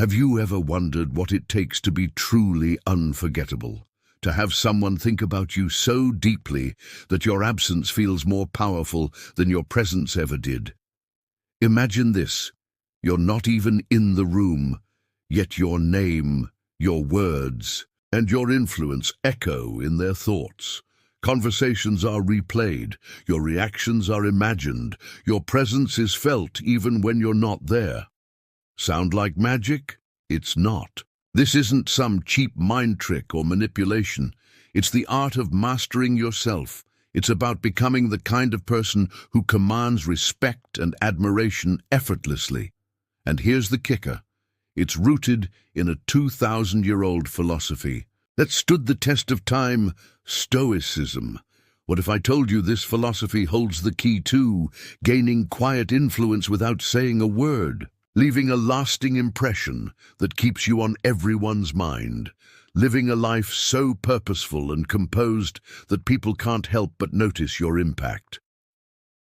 Have you ever wondered what it takes to be truly unforgettable? To have someone think about you so deeply that your absence feels more powerful than your presence ever did? Imagine this. You're not even in the room, yet your name, your words, and your influence echo in their thoughts. Conversations are replayed, your reactions are imagined, your presence is felt even when you're not there. Sound like magic? It's not. This isn't some cheap mind trick or manipulation. It's the art of mastering yourself. It's about becoming the kind of person who commands respect and admiration effortlessly. And here's the kicker. It's rooted in a 2,000-year-old philosophy that stood the test of time, Stoicism. What if I told you this philosophy holds the key to gaining quiet influence without saying a word? Leaving a lasting impression that keeps you on everyone's mind, living a life so purposeful and composed that people can't help but notice your impact.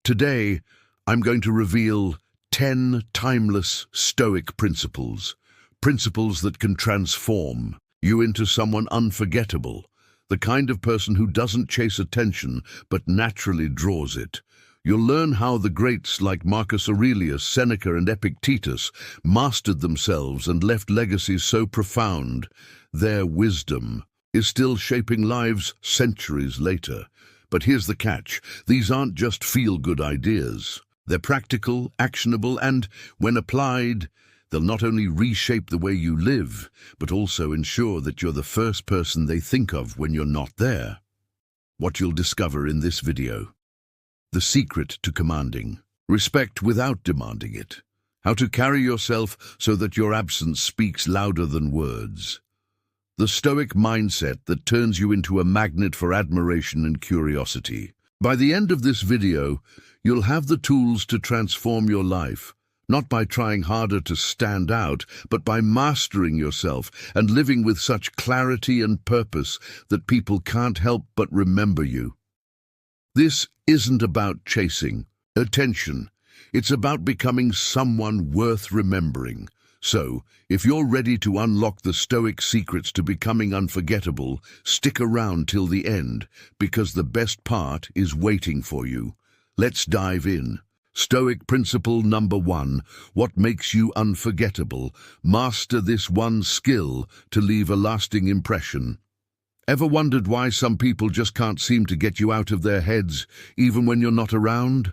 Today, I'm going to reveal 10 timeless Stoic principles that can transform you into someone unforgettable, the kind of person who doesn't chase attention but naturally draws it. You'll learn how the greats like Marcus Aurelius, Seneca, and Epictetus mastered themselves and left legacies so profound. Their wisdom is still shaping lives centuries later. But here's the catch. These aren't just feel-good ideas. They're practical, actionable, and, when applied, they'll not only reshape the way you live, but also ensure that you're the first person they think of when you're not there. What you'll discover in this video. The secret to commanding. Respect without demanding it. How to carry yourself so that your absence speaks louder than words. The Stoic mindset that turns you into a magnet for admiration and curiosity. By the end of this video, you'll have the tools to transform your life, not by trying harder to stand out, but by mastering yourself and living with such clarity and purpose that people can't help but remember you. This isn't about chasing attention. It's about becoming someone worth remembering. So, if you're ready to unlock the Stoic secrets to becoming unforgettable, stick around till the end, because the best part is waiting for you. Let's dive in. Stoic principle number 1. What makes you unforgettable? Master this one skill to leave a lasting impression. Ever wondered why some people just can't seem to get you out of their heads, even when you're not around?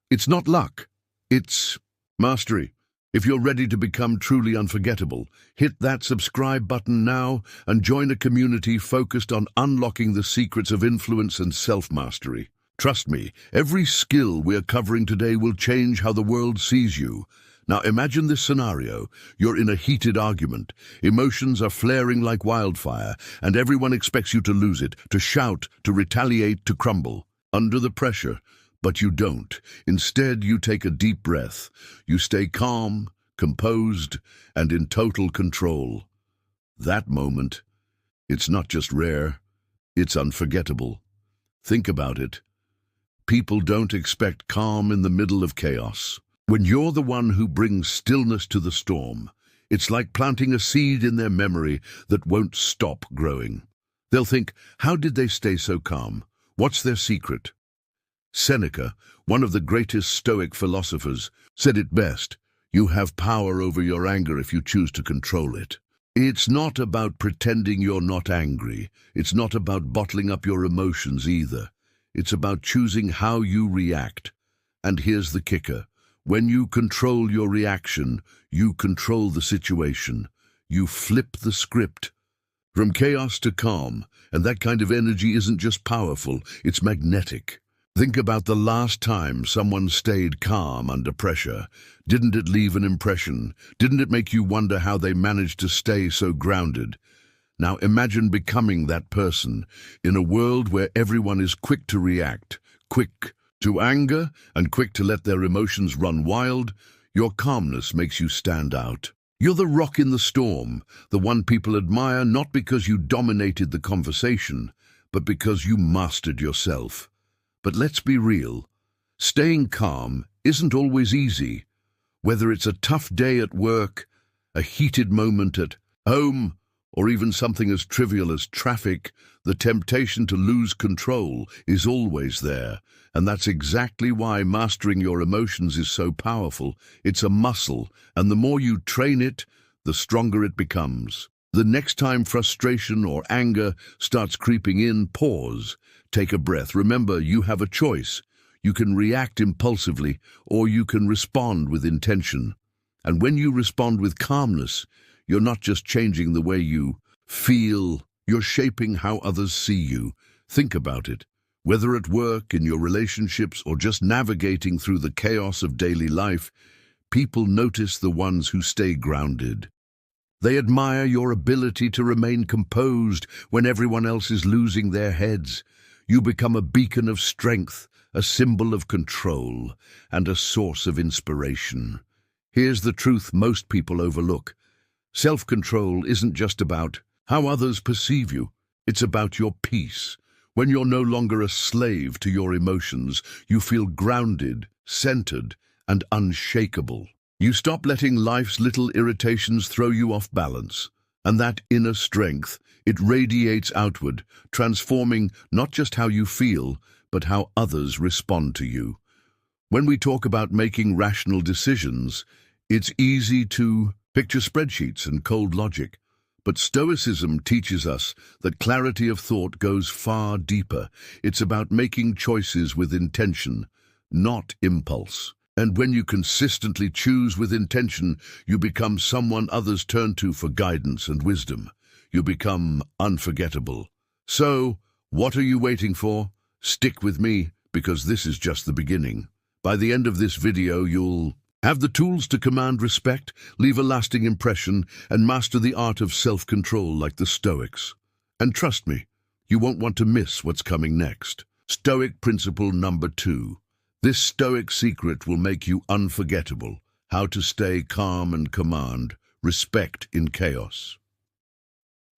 It's not luck. It's mastery. If you're ready to become truly unforgettable, hit that subscribe button now and join a community focused on unlocking the secrets of influence and self-mastery. Trust me, every skill we're covering today will change how the world sees you. Now imagine this scenario. You're in a heated argument. Emotions are flaring like wildfire, and everyone expects you to lose it, to shout, to retaliate, to crumble under the pressure. But you don't. Instead, you take a deep breath. You stay calm, composed, and in total control. That moment, it's not just rare, it's unforgettable. Think about it. People don't expect calm in the middle of chaos. When you're the one who brings stillness to the storm, it's like planting a seed in their memory that won't stop growing. They'll think, how did they stay so calm? What's their secret? Seneca, one of the greatest Stoic philosophers, said it best. You have power over your anger if you choose to control it. It's not about pretending you're not angry. It's not about bottling up your emotions either. It's about choosing how you react. And here's the kicker. When you control your reaction, you control the situation. You flip the script. From chaos to calm, and that kind of energy isn't just powerful, it's magnetic. Think about the last time someone stayed calm under pressure. Didn't it leave an impression? Didn't it make you wonder how they managed to stay so grounded? Now imagine becoming that person in a world where everyone is quick to react, quick to anger, and quick to let their emotions run wild. Your calmness makes you stand out. You're the rock in the storm, the one people admire not because you dominated the conversation, but because you mastered yourself. But let's be real. Staying calm isn't always easy. Whether it's a tough day at work, a heated moment at home, or even something as trivial as traffic, the temptation to lose control is always there. And that's exactly why mastering your emotions is so powerful. It's a muscle, and the more you train it, the stronger it becomes. The next time frustration or anger starts creeping in, pause, take a breath. Remember, you have a choice. You can react impulsively, or you can respond with intention. And when you respond with calmness, you're not just changing the way you feel, you're shaping how others see you. Think about it. Whether at work, in your relationships, or just navigating through the chaos of daily life, people notice the ones who stay grounded. They admire your ability to remain composed when everyone else is losing their heads. You become a beacon of strength, a symbol of control, and a source of inspiration. Here's the truth most people overlook. Self-control isn't just about how others perceive you. It's about your peace. When you're no longer a slave to your emotions, you feel grounded, centered, and unshakable. You stop letting life's little irritations throw you off balance. And that inner strength, it radiates outward, transforming not just how you feel, but how others respond to you. When we talk about making rational decisions, it's easy to picture spreadsheets and cold logic. But Stoicism teaches us that clarity of thought goes far deeper. It's about making choices with intention, not impulse. And when you consistently choose with intention, you become someone others turn to for guidance and wisdom. You become unforgettable. So, what are you waiting for? Stick with me, because this is just the beginning. By the end of this video, you'll have the tools to command respect, leave a lasting impression, and master the art of self-control like the Stoics. And trust me, you won't want to miss what's coming next. Stoic principle number 2. This Stoic secret will make you unforgettable. How to stay calm and command respect in chaos.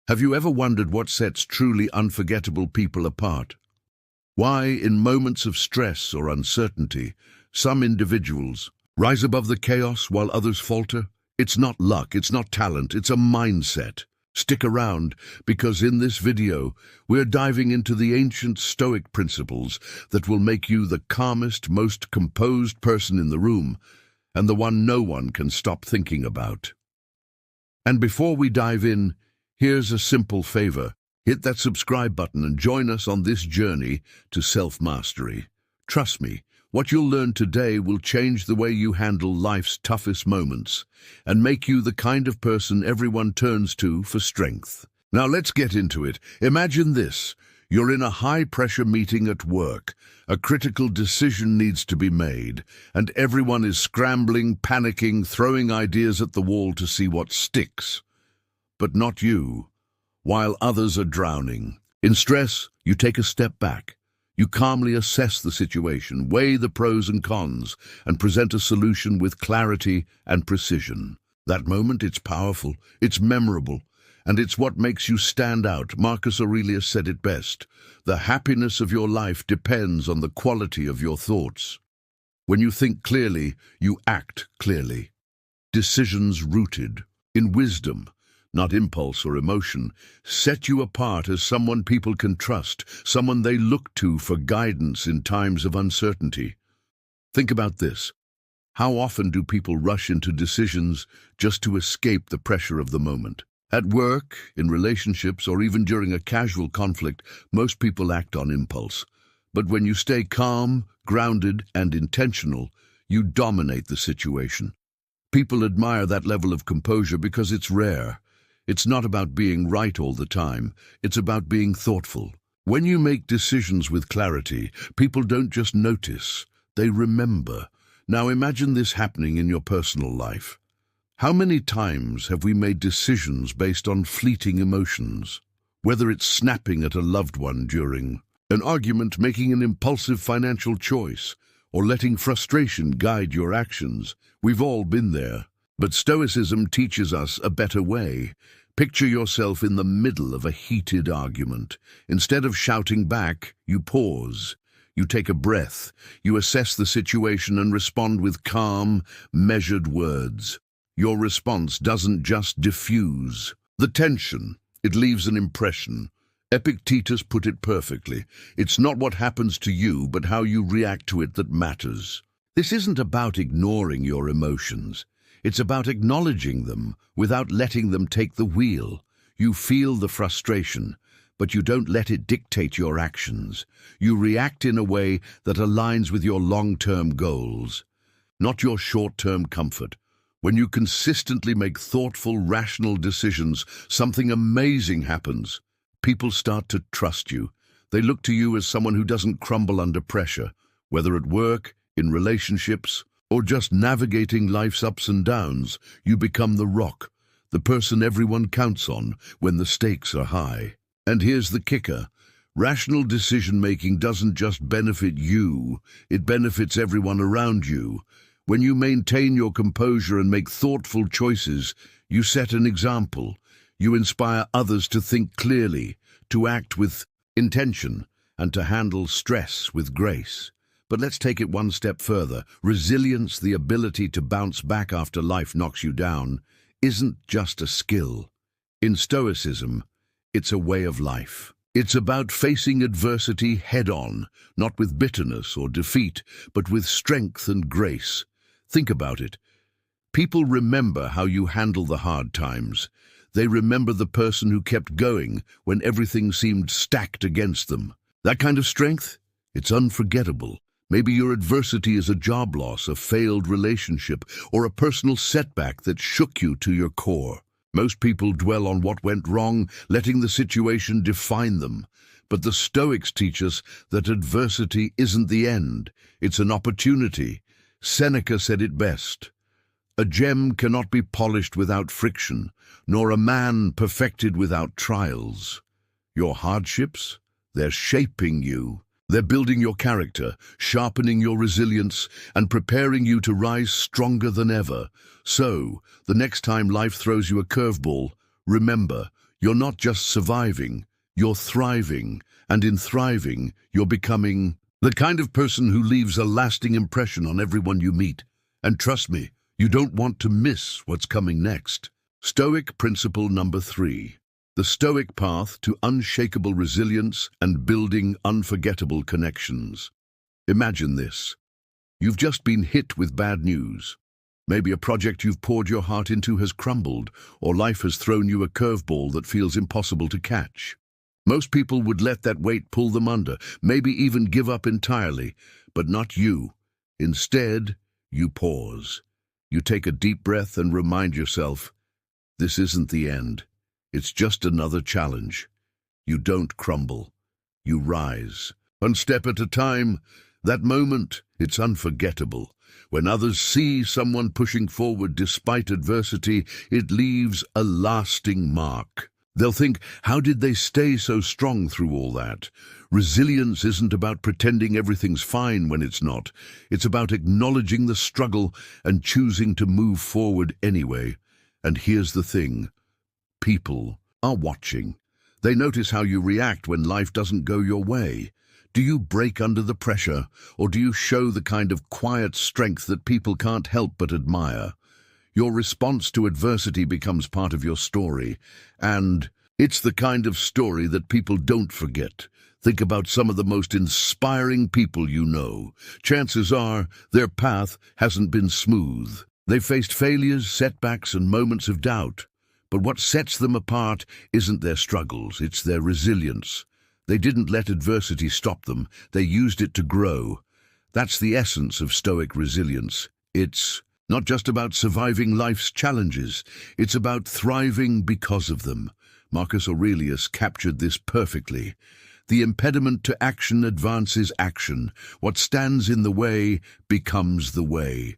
Have you ever wondered what sets truly unforgettable people apart? Why, in moments of stress or uncertainty, some individuals rise above the chaos while others falter? It's not luck, it's not talent, it's a mindset. Stick around, because in this video, we're diving into the ancient Stoic principles that will make you the calmest, most composed person in the room, and the one no one can stop thinking about. And before we dive in, here's a simple favor. Hit that subscribe button and join us on this journey to self-mastery. Trust me, what you'll learn today will change the way you handle life's toughest moments and make you the kind of person everyone turns to for strength. Now let's get into it. Imagine this. You're in a high-pressure meeting at work. A critical decision needs to be made, and everyone is scrambling, panicking, throwing ideas at the wall to see what sticks. But not you, while others are drowning. In stress, you take a step back. You calmly assess the situation, weigh the pros and cons, and present a solution with clarity and precision. That moment, it's powerful, it's memorable, and it's what makes you stand out. Marcus Aurelius said it best: the happiness of your life depends on the quality of your thoughts. When you think clearly, you act clearly. Decisions rooted in wisdom, not impulse or emotion, set you apart as someone people can trust, someone they look to for guidance in times of uncertainty. Think about this. How often do people rush into decisions just to escape the pressure of the moment? At work, in relationships, or even during a casual conflict, most people act on impulse. But when you stay calm, grounded, and intentional, you dominate the situation. People admire that level of composure because it's rare. It's not about being right all the time. It's about being thoughtful. When you make decisions with clarity, people don't just notice, they remember. Now imagine this happening in your personal life. How many times have we made decisions based on fleeting emotions? Whether it's snapping at a loved one during an argument, making an impulsive financial choice, or letting frustration guide your actions, we've all been there. But Stoicism teaches us a better way. Picture yourself in the middle of a heated argument. Instead of shouting back, you pause. You take a breath. You assess the situation and respond with calm, measured words. Your response doesn't just diffuse the tension, it leaves an impression. Epictetus put it perfectly. It's not what happens to you, but how you react to it that matters. This isn't about ignoring your emotions. It's about acknowledging them without letting them take the wheel. You feel the frustration, but you don't let it dictate your actions. You react in a way that aligns with your long-term goals, not your short-term comfort. When you consistently make thoughtful, rational decisions, something amazing happens. People start to trust you. They look to you as someone who doesn't crumble under pressure, whether at work, in relationships, or just navigating life's ups and downs. You become the rock, the person everyone counts on when the stakes are high. And here's the kicker. Rational decision-making doesn't just benefit you, it benefits everyone around you. When you maintain your composure and make thoughtful choices, you set an example. You inspire others to think clearly, to act with intention, and to handle stress with grace. But let's take it one step further. Resilience, the ability to bounce back after life knocks you down, isn't just a skill. In Stoicism, it's a way of life. It's about facing adversity head-on, not with bitterness or defeat, but with strength and grace. Think about it. People remember how you handle the hard times. They remember the person who kept going when everything seemed stacked against them. That kind of strength? It's unforgettable. Maybe your adversity is a job loss, a failed relationship, or a personal setback that shook you to your core. Most people dwell on what went wrong, letting the situation define them. But the Stoics teach us that adversity isn't the end. It's an opportunity. Seneca said it best. A gem cannot be polished without friction, nor a man perfected without trials. Your hardships, they're shaping you. They're building your character, sharpening your resilience, and preparing you to rise stronger than ever. So, the next time life throws you a curveball, remember, you're not just surviving, you're thriving. And in thriving, you're becoming the kind of person who leaves a lasting impression on everyone you meet. And trust me, you don't want to miss what's coming next. Stoic principle number 3. The Stoic path to unshakable resilience and building unforgettable connections. Imagine this. You've just been hit with bad news. Maybe a project you've poured your heart into has crumbled, or life has thrown you a curveball that feels impossible to catch. Most people would let that weight pull them under, maybe even give up entirely, but not you. Instead, you pause. You take a deep breath and remind yourself, this isn't the end. It's just another challenge. You don't crumble. You rise. One step at a time. That moment, it's unforgettable. When others see someone pushing forward despite adversity, it leaves a lasting mark. They'll think, how did they stay so strong through all that? Resilience isn't about pretending everything's fine when it's not. It's about acknowledging the struggle and choosing to move forward anyway. And here's the thing. People are watching. They notice how you react when life doesn't go your way. Do you break under the pressure, or do you show the kind of quiet strength that people can't help but admire? Your response to adversity becomes part of your story, and it's the kind of story that people don't forget. Think about some of the most inspiring people you know. Chances are their path hasn't been smooth. They've faced failures, setbacks, and moments of doubt. But what sets them apart isn't their struggles, it's their resilience. They didn't let adversity stop them, they used it to grow. That's the essence of Stoic resilience. It's not just about surviving life's challenges, it's about thriving because of them. Marcus Aurelius captured this perfectly. The impediment to action advances action. What stands in the way becomes the way.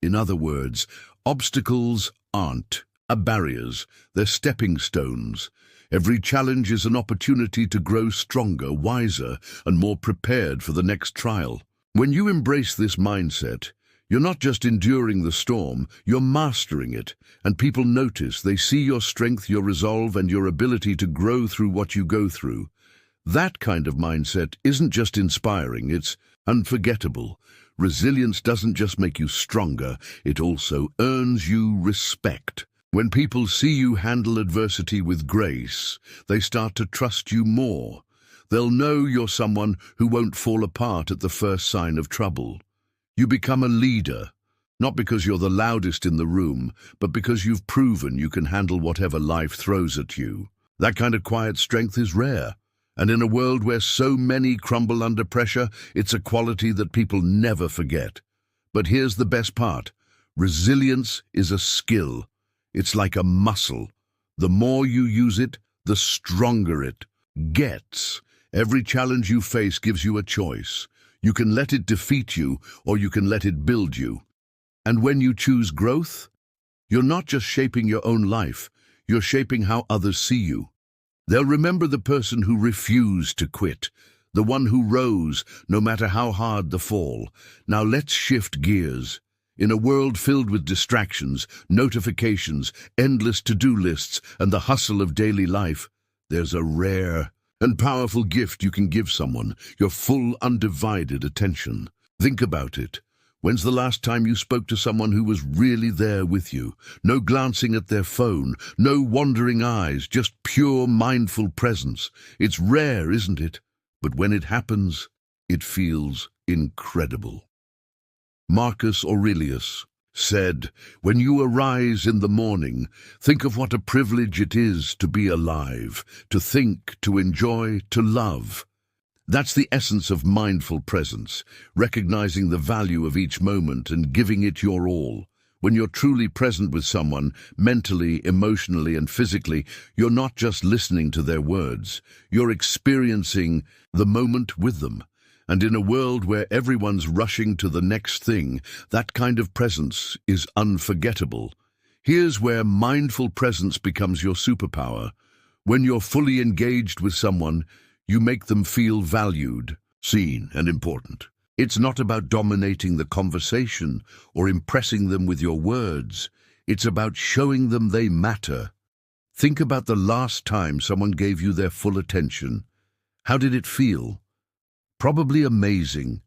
In other words, obstacles aren't barriers, they're stepping stones. Every challenge is an opportunity to grow stronger, wiser, and more prepared for the next trial. When you embrace this mindset, you're not just enduring the storm, you're mastering it, and people notice. They see your strength, your resolve, and your ability to grow through what you go through. That kind of mindset isn't just inspiring, it's unforgettable. Resilience doesn't just make you stronger, it also earns you respect. When people see you handle adversity with grace, they start to trust you more. They'll know you're someone who won't fall apart at the first sign of trouble. You become a leader, not because you're the loudest in the room, but because you've proven you can handle whatever life throws at you. That kind of quiet strength is rare, and in a world where so many crumble under pressure, it's a quality that people never forget. But here's the best part. Resilience is a skill. It's like a muscle. The more you use it, the stronger it gets. Every challenge you face gives you a choice. You can let it defeat you, or you can let it build you. And when you choose growth, you're not just shaping your own life, you're shaping how others see you. They'll remember the person who refused to quit, the one who rose, no matter how hard the fall. Now let's shift gears. In a world filled with distractions, notifications, endless to-do lists, and the hustle of daily life, there's a rare and powerful gift you can give someone: your full, undivided attention. Think about it. When's the last time you spoke to someone who was really there with you? No glancing at their phone, no wandering eyes, just pure mindful presence. It's rare, isn't it? But when it happens, it feels incredible. Marcus Aurelius said, "When you arise in the morning, think of what a privilege it is to be alive, to think, to enjoy, to love." That's the essence of mindful presence, recognizing the value of each moment and giving it your all. When you're truly present with someone, mentally, emotionally, and physically, you're not just listening to their words, you're experiencing the moment with them. And in a world where everyone's rushing to the next thing, that kind of presence is unforgettable. Here's where mindful presence becomes your superpower. When you're fully engaged with someone, you make them feel valued, seen, and important. It's not about dominating the conversation or impressing them with your words. It's about showing them they matter. Think about the last time someone gave you their full attention. How did it feel? Probably amazing,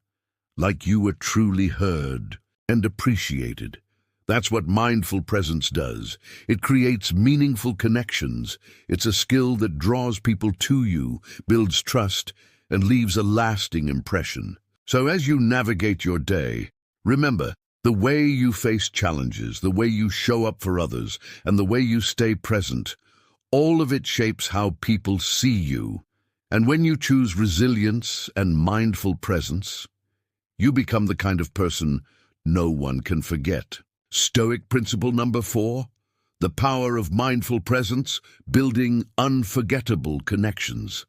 like you were truly heard and appreciated. That's what mindful presence does. It creates meaningful connections. It's a skill that draws people to you, builds trust, and leaves a lasting impression. So as you navigate your day, remember, the way you face challenges, the way you show up for others, and the way you stay present, all of it shapes how people see you. And when you choose resilience and mindful presence, you become the kind of person no one can forget. Stoic principle number 4, the power of mindful presence, building unforgettable connections.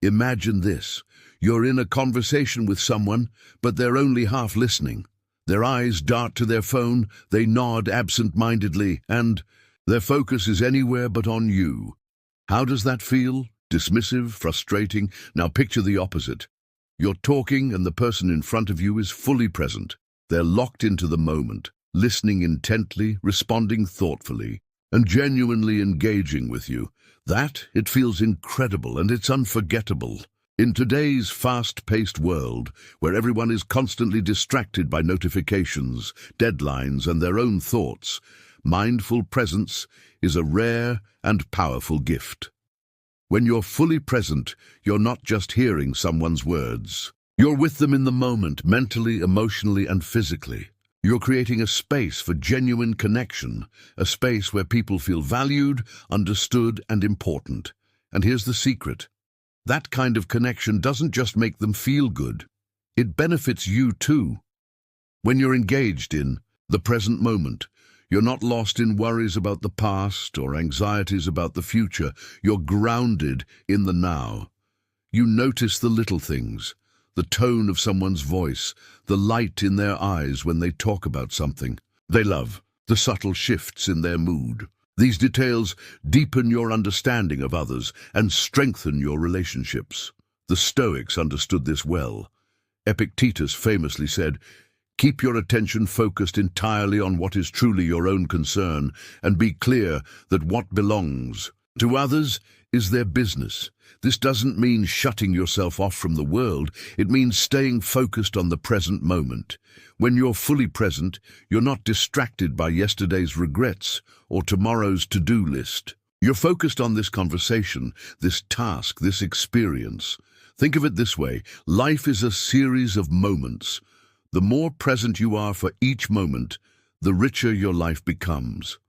Imagine this. You're in a conversation with someone, but they're only half listening. Their eyes dart to their phone, they nod absent-mindedly, and their focus is anywhere but on you. How does that feel? Dismissive, frustrating? Now picture the opposite. You're talking and the person in front of you is fully present. They're locked into the moment, listening intently, responding thoughtfully, and genuinely engaging with you. It feels incredible and it's unforgettable. In today's fast-paced world, where everyone is constantly distracted by notifications, deadlines, and their own thoughts, mindful presence is a rare and powerful gift. When you're fully present, you're not just hearing someone's words. You're with them in the moment, mentally, emotionally, and physically. You're creating a space for genuine connection, a space where people feel valued, understood, and important. And here's the secret. That kind of connection doesn't just make them feel good. It benefits you too. When you're engaged in the present moment, you're not lost in worries about the past or anxieties about the future. You're grounded in the now. You notice the little things, the tone of someone's voice, the light in their eyes when they talk about something they love, the subtle shifts in their mood. These details deepen your understanding of others and strengthen your relationships. The Stoics understood this well. Epictetus famously said, "Keep your attention focused entirely on what is truly your own concern, and be clear that what belongs To others is their business. This doesn't mean shutting yourself off from the world. It means staying focused on the present moment. When you're fully present, you're not distracted by yesterday's regrets or tomorrow's to-do list. You're focused on this conversation, this task, this experience. Think of it this way: life is a series of moments. The more present you are for each moment, the richer your life becomes.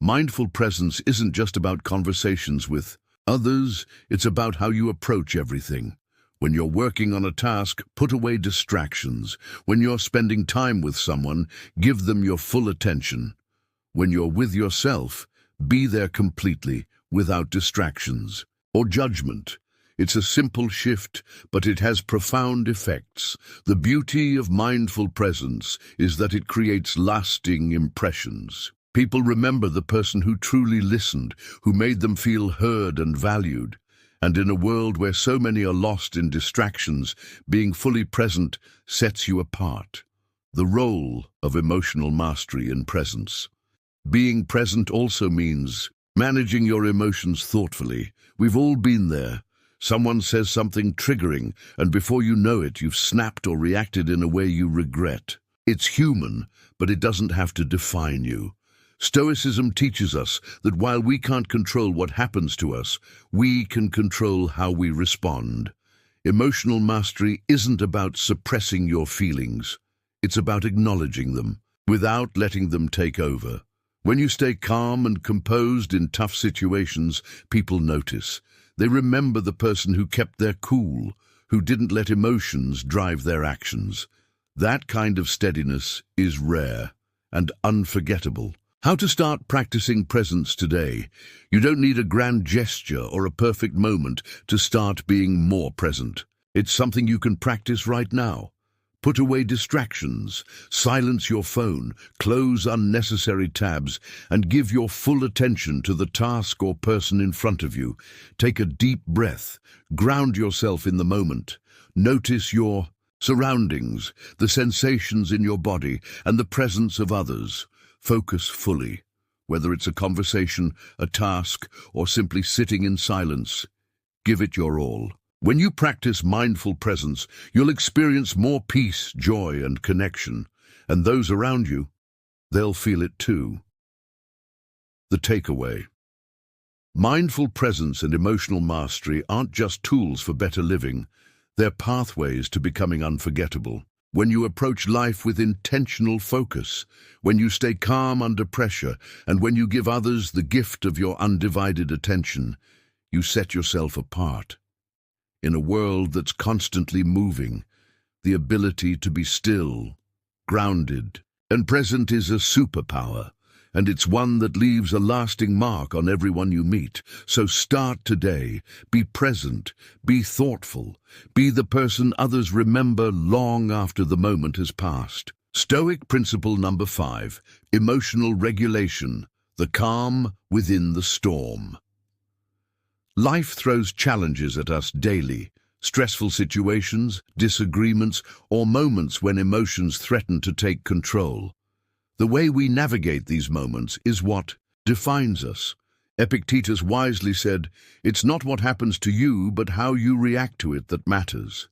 Mindful presence isn't just about conversations with others, it's about how you approach everything. When you're working on a task, put away distractions. When you're spending time with someone, give them your full attention. When you're with yourself, be there completely, without distractions or judgment. It's a simple shift, but it has profound effects. The beauty of mindful presence is that it creates lasting impressions. People remember the person who truly listened, who made them feel heard and valued. And in a world where so many are lost in distractions, being fully present sets you apart. The role of emotional mastery in presence. Being present also means managing your emotions thoughtfully. We've all been there. Someone says something triggering, and before you know it, you've snapped or reacted in a way you regret. It's human, but it doesn't have to define you. Stoicism teaches us that while we can't control what happens to us, we can control how we respond. Emotional mastery isn't about suppressing your feelings. It's about acknowledging them, without letting them take over. When you stay calm and composed in tough situations, people notice. They remember the person who kept their cool, who didn't let emotions drive their actions. That kind of steadiness is rare and unforgettable. How to start practicing presence today? You don't need a grand gesture or a perfect moment to start being more present. It's something you can practice right now. Put away distractions, silence your phone, close unnecessary tabs, and give your full attention to the task or person in front of you. Take a deep breath, ground yourself in the moment. Notice your surroundings, the sensations in your body, and the presence of others. Focus fully, whether it's a conversation, a task, or simply sitting in silence. Give it your all. When you practice mindful presence, you'll experience more peace, joy, and connection. And those around you, they'll feel it too. The takeaway. Mindful presence and emotional mastery aren't just tools for better living. They're pathways to becoming unforgettable. When you approach life with intentional focus, when you stay calm under pressure, and when you give others the gift of your undivided attention, you set yourself apart. In a world that's constantly moving, the ability to be still, grounded, and present is a superpower, and it's one that leaves a lasting mark on everyone you meet. So start today. Be present, be thoughtful, be the person others remember long after the moment has passed. Stoic principle number 5, emotional regulation, the calm within the storm. Life throws challenges at us daily, stressful situations, disagreements, or moments when emotions threaten to take control. The way we navigate these moments is what defines us. Epictetus wisely said, "It's not what happens to you, but how you react to it that matters."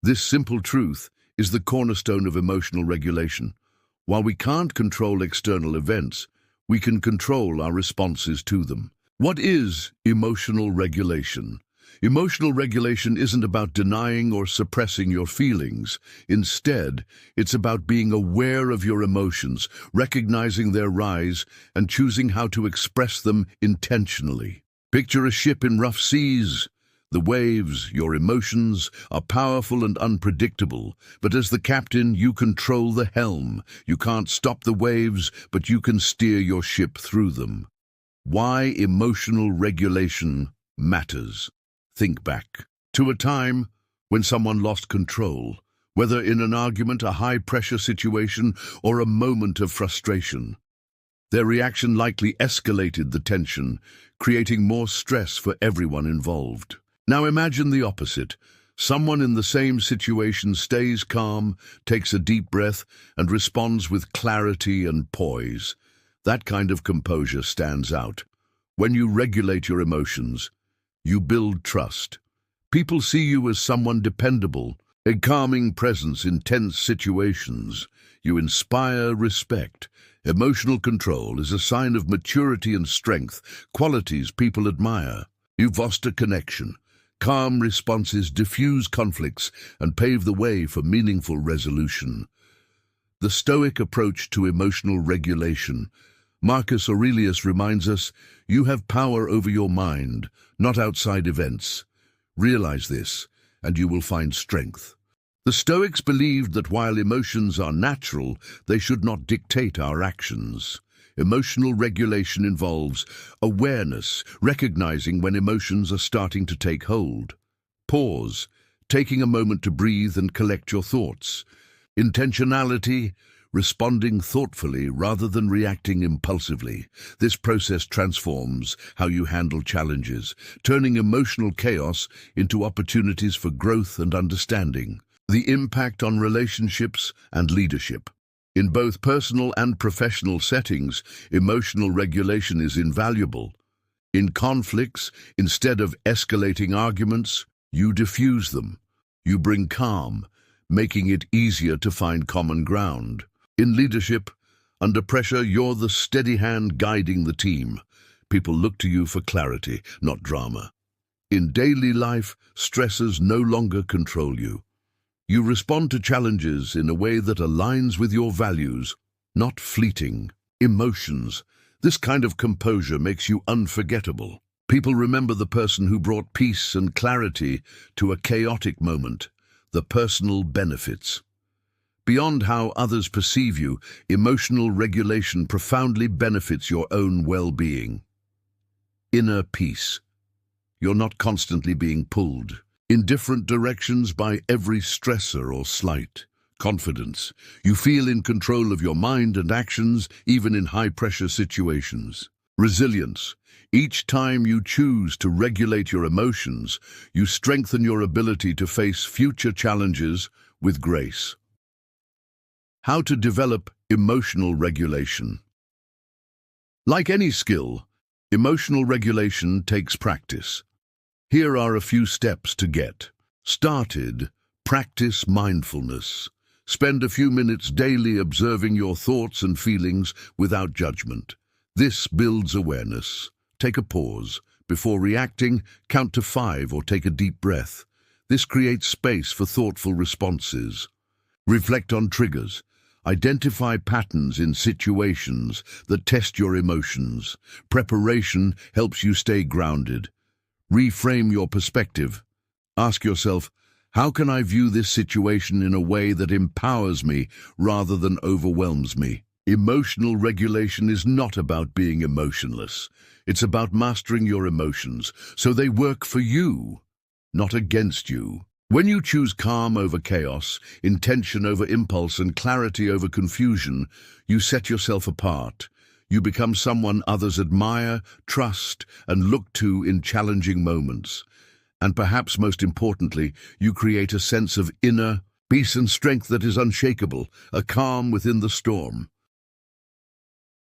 This simple truth is the cornerstone of emotional regulation. While we can't control external events, we can control our responses to them. What is emotional regulation? Emotional regulation isn't about denying or suppressing your feelings. Instead, it's about being aware of your emotions, recognizing their rise, and choosing how to express them intentionally. Picture a ship in rough seas. The waves, your emotions, are powerful and unpredictable, but as the captain, you control the helm. You can't stop the waves, but you can steer your ship through them. Why emotional regulation matters. Think back to a time when someone lost control, whether in an argument, a high-pressure situation, or a moment of frustration. Their reaction likely escalated the tension, creating more stress for everyone involved. Now imagine the opposite. Someone in the same situation stays calm, takes a deep breath, and responds with clarity and poise. That kind of composure stands out. When you regulate your emotions, you build trust. People see you as someone dependable, a calming presence in tense situations. You inspire respect. Emotional control is a sign of maturity and strength, qualities people admire. You foster connection. Calm responses diffuse conflicts and pave the way for meaningful resolution. The Stoic approach to emotional regulation. Marcus Aurelius reminds us, you have power over your mind, not outside events. Realize this, and you will find strength. The Stoics believed that while emotions are natural, they should not dictate our actions. Emotional regulation involves awareness, recognizing when emotions are starting to take hold. Pause, taking a moment to breathe and collect your thoughts. Intentionality, responding thoughtfully rather than reacting impulsively. This process transforms how you handle challenges, turning emotional chaos into opportunities for growth and understanding. The impact on relationships and leadership. In both personal and professional settings, emotional regulation is invaluable. In conflicts, instead of escalating arguments, you diffuse them. You bring calm, making it easier to find common ground. In leadership, under pressure, you're the steady hand guiding the team. People look to you for clarity, not drama. In daily life, stressors no longer control you. You respond to challenges in a way that aligns with your values, not fleeting emotions. This kind of composure makes you unforgettable. People remember the person who brought peace and clarity to a chaotic moment, the personal benefits. Beyond how others perceive you, emotional regulation profoundly benefits your own well-being. Inner peace. You're not constantly being pulled in different directions by every stressor or slight. Confidence. You feel in control of your mind and actions, even in high-pressure situations. Resilience. Each time you choose to regulate your emotions, you strengthen your ability to face future challenges with grace. How to develop emotional regulation. Like any skill, emotional regulation takes practice. Here are a few steps to get started. Practice mindfulness. Spend a few minutes daily observing your thoughts and feelings without judgment. This builds awareness. Take a pause. Before reacting, count to 5 or take a deep breath. This creates space for thoughtful responses. Reflect on triggers. Identify patterns in situations that test your emotions. Preparation helps you stay grounded. Reframe your perspective. Ask yourself, how can I view this situation in a way that empowers me rather than overwhelms me? Emotional regulation is not about being emotionless. It's about mastering your emotions so they work for you, not against you. When you choose calm over chaos, intention over impulse, and clarity over confusion, you set yourself apart. You become someone others admire, trust, and look to in challenging moments. And perhaps most importantly, you create a sense of inner peace and strength that is unshakable, a calm within the storm.